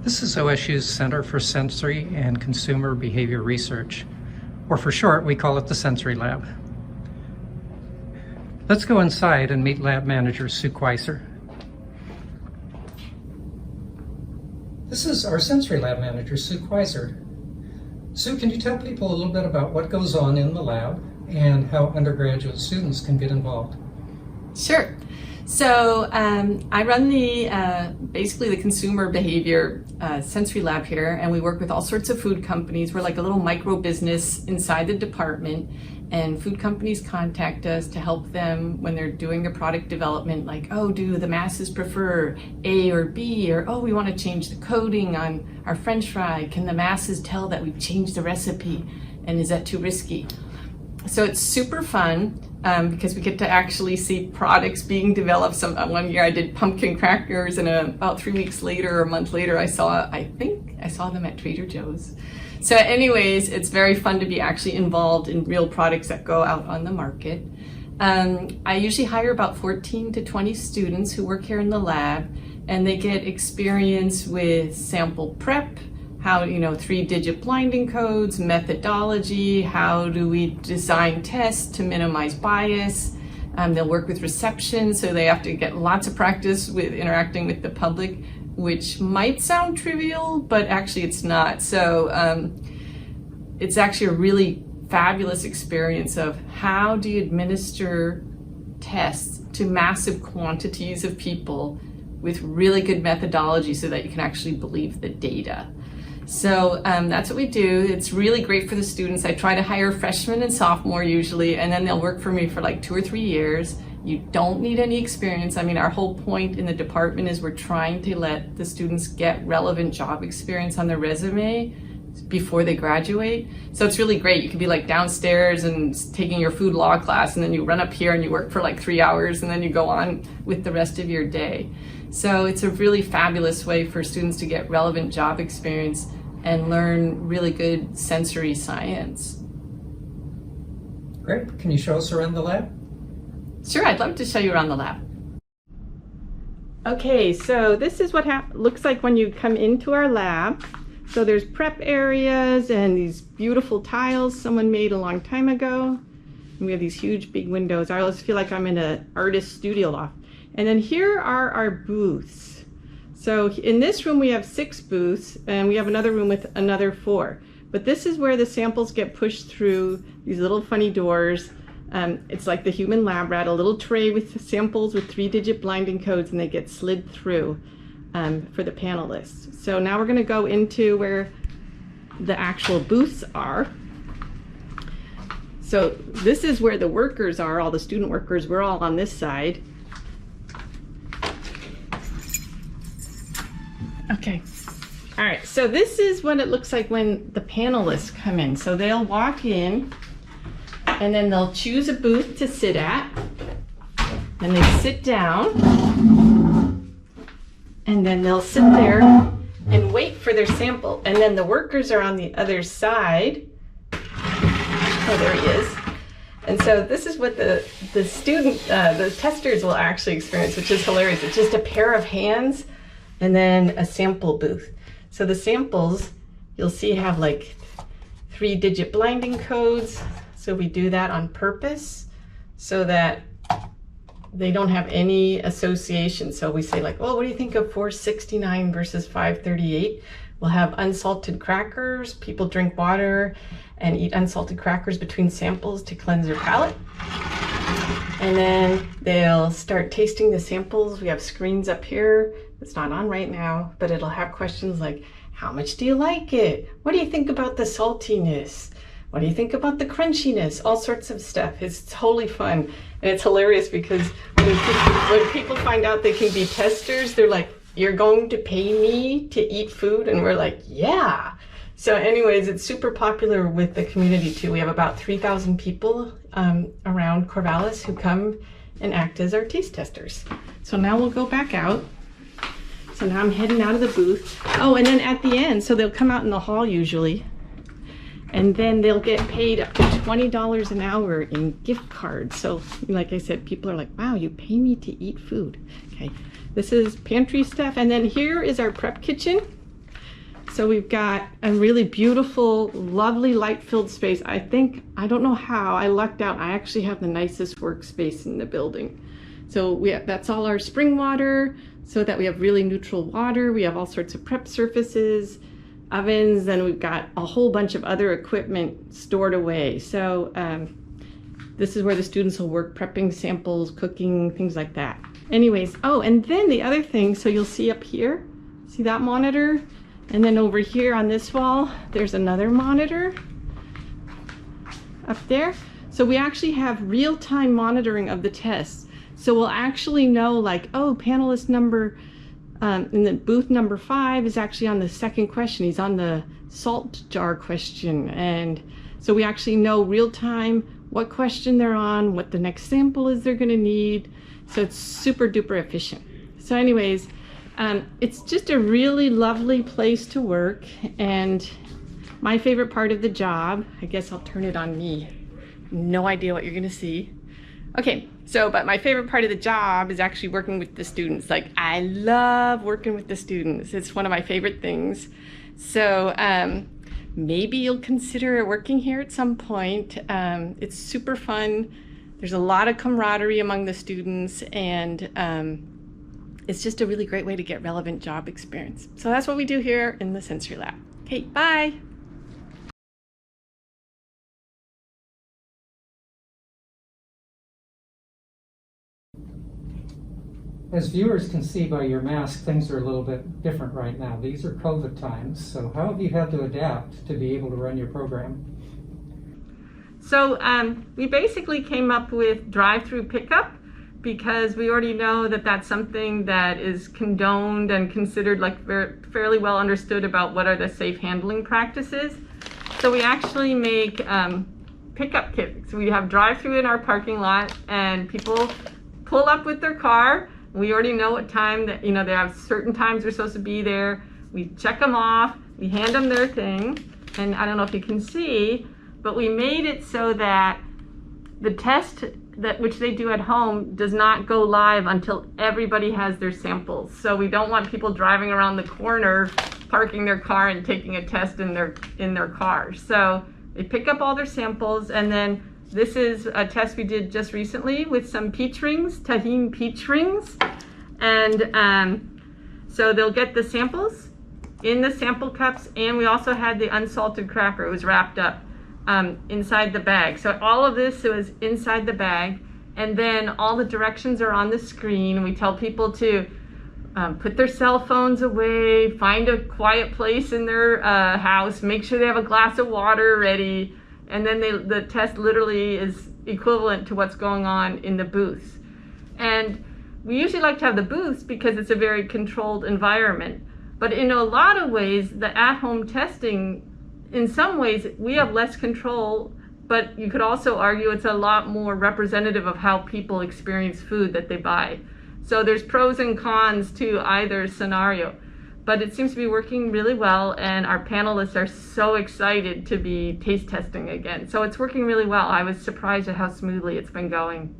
This is OSU's Center for Sensory and Consumer Behavior Research, or for short, we call it the Sensory Lab. Let's go inside and meet Lab Manager Sue Queiser. This is our Sensory Lab Manager, Sue Queiser. Sue, can you tell people a little bit about what goes on in the lab and how undergraduate students can get involved? Sure. So I run the basically the consumer behavior sensory lab here, and we work with all sorts of food companies. We're like a little micro business inside the department, and food companies contact us to help them when they're doing their product development, like, oh, do the masses prefer A or B, or oh, we want to change the coating on our French fry. Can the masses tell that we've changed the recipe, and is that too risky? So it's super fun because we get to actually see products being developed. One year I did pumpkin crackers, and about 3 weeks later or a month later I think I saw them at Trader Joe's. So anyways, it's very fun to be actually involved in real products that go out on the market. I usually hire about 14 to 20 students who work here in the lab, and they get experience with sample prep, how, 3-digit blinding codes, methodology, how do we design tests to minimize bias. They'll work with reception, so they have to get lots of practice with interacting with the public, which might sound trivial, but actually it's not. So it's actually a really fabulous experience of how do you administer tests to massive quantities of people with really good methodology so that you can actually believe the data. So that's what we do. It's really great for the students. I try to hire freshmen and sophomore usually, and then they'll work for me for like 2 or 3 years. You don't need any experience. I mean, our whole point in the department is we're trying to let the students get relevant job experience on their resume before they graduate. So it's really great. You could be like downstairs and taking your food law class, and then you run up here and you work for like 3 hours, and then you go on with the rest of your day. So it's a really fabulous way for students to get relevant job experience and learn really good sensory science. Great. Can you show us around the lab? Sure, I'd love to show you around the lab. Okay, so this is what looks like when you come into our lab. So there's prep areas and these beautiful tiles someone made a long time ago. And we have these huge big windows. I always feel like I'm in an artist studio loft. And then here are our booths. So in this room we have 6 booths, and we have another room with another 4. But this is where the samples get pushed through these little funny doors. It's like the human lab rat, a little tray with samples with 3-digit blinding codes, and they get slid through for the panelists. So now we're going to go into where the actual booths are. So this is where the workers are, all the student workers. We're all on this side. Okay. All right, so this is what it looks like when the panelists come in. So they'll walk in, and then they'll choose a booth to sit at, and they sit down, and then they'll sit there and wait for their sample. And then the workers are on the other side. Oh, there he is. And so this is what the testers will actually experience, which is hilarious. It's just a pair of hands and then a sample booth. So the samples, you'll see, have like 3-digit blinding codes. So we do that on purpose so that they don't have any association. So we say like, well, what do you think of 469 versus 538? We'll have unsalted crackers. People drink water and eat unsalted crackers between samples to cleanse their palate. And then they'll start tasting the samples. We have screens up here. It's not on right now, but it'll have questions like, how much do you like it? What do you think about the saltiness? What do you think about the crunchiness? All sorts of stuff. It's totally fun. And it's hilarious because when people find out they can be testers, they're like, you're going to pay me to eat food? And we're like, yeah. So anyways, it's super popular with the community too. We have about 3,000 people around Corvallis who come and act as our taste testers. So now we'll go back out. So now I'm heading out of the booth. Oh, and then at the end, so they'll come out in the hall usually, and then they'll get paid up to $20 an hour in gift cards. So like I said, people are like, wow, you pay me to eat food. Okay, this is pantry stuff. And then here is our prep kitchen. So we've got a really beautiful, lovely light-filled space. I don't know how, I lucked out. I actually have the nicest workspace in the building. So that's all our spring water, so that we have really neutral water. We have all sorts of prep surfaces, ovens, and we've got a whole bunch of other equipment stored away. So this is where the students will work prepping samples, cooking, things like that. Anyways, oh, and then the other thing, so you'll see up here, see that monitor? And then over here on this wall, there's another monitor up there. So we actually have real-time monitoring of the tests. So we'll actually know, like, oh, panelist number, in the booth number 5 is actually on the second question. He's on the salt jar question. And so we actually know real-time what question they're on, what the next sample is they're gonna need. So it's super duper efficient. So anyways, it's just a really lovely place to work, and my favorite part of the job, I guess I'll turn it on me. No idea what you're gonna see. Okay, but my favorite part of the job is actually working with the students. Like, I love working with the students. It's one of my favorite things. So maybe you'll consider working here at some point. It's super fun. There's a lot of camaraderie among the students, and it's just a really great way to get relevant job experience. So that's what we do here in the Sensory Lab. Okay, bye. As viewers can see by your mask, things are a little bit different right now. These are COVID times, so how have you had to adapt to be able to run your program? So we basically came up with drive-through pickup, because we already know that that's something that is condoned and considered like fairly well understood about what are the safe handling practices. So we actually make pickup kits. So we have drive-through in our parking lot, and people pull up with their car. We already know what time that, they have certain times they're supposed to be there. We check them off, we hand them their thing, and I don't know if you can see, but we made it so that the test which they do at home does not go live until everybody has their samples. So we don't want people driving around the corner, parking their car and taking a test in their car. So they pick up all their samples, and then this is a test we did just recently with some peach rings, tahine peach rings. And so they'll get the samples in the sample cups, and we also had the unsalted cracker. It was wrapped up inside the bag. So all of this was inside the bag, and then all the directions are on the screen. We tell people to put their cell phones away, find a quiet place in their house, make sure they have a glass of water ready, and then the test literally is equivalent to what's going on in the booth. And we usually like to have the booths because it's a very controlled environment. But in a lot of ways, the at-home testing, in some ways, we have less control, but you could also argue it's a lot more representative of how people experience food that they buy. So there's pros and cons to either scenario, but it seems to be working really well, and our panelists are so excited to be taste testing again. So it's working really well. I was surprised at how smoothly it's been going.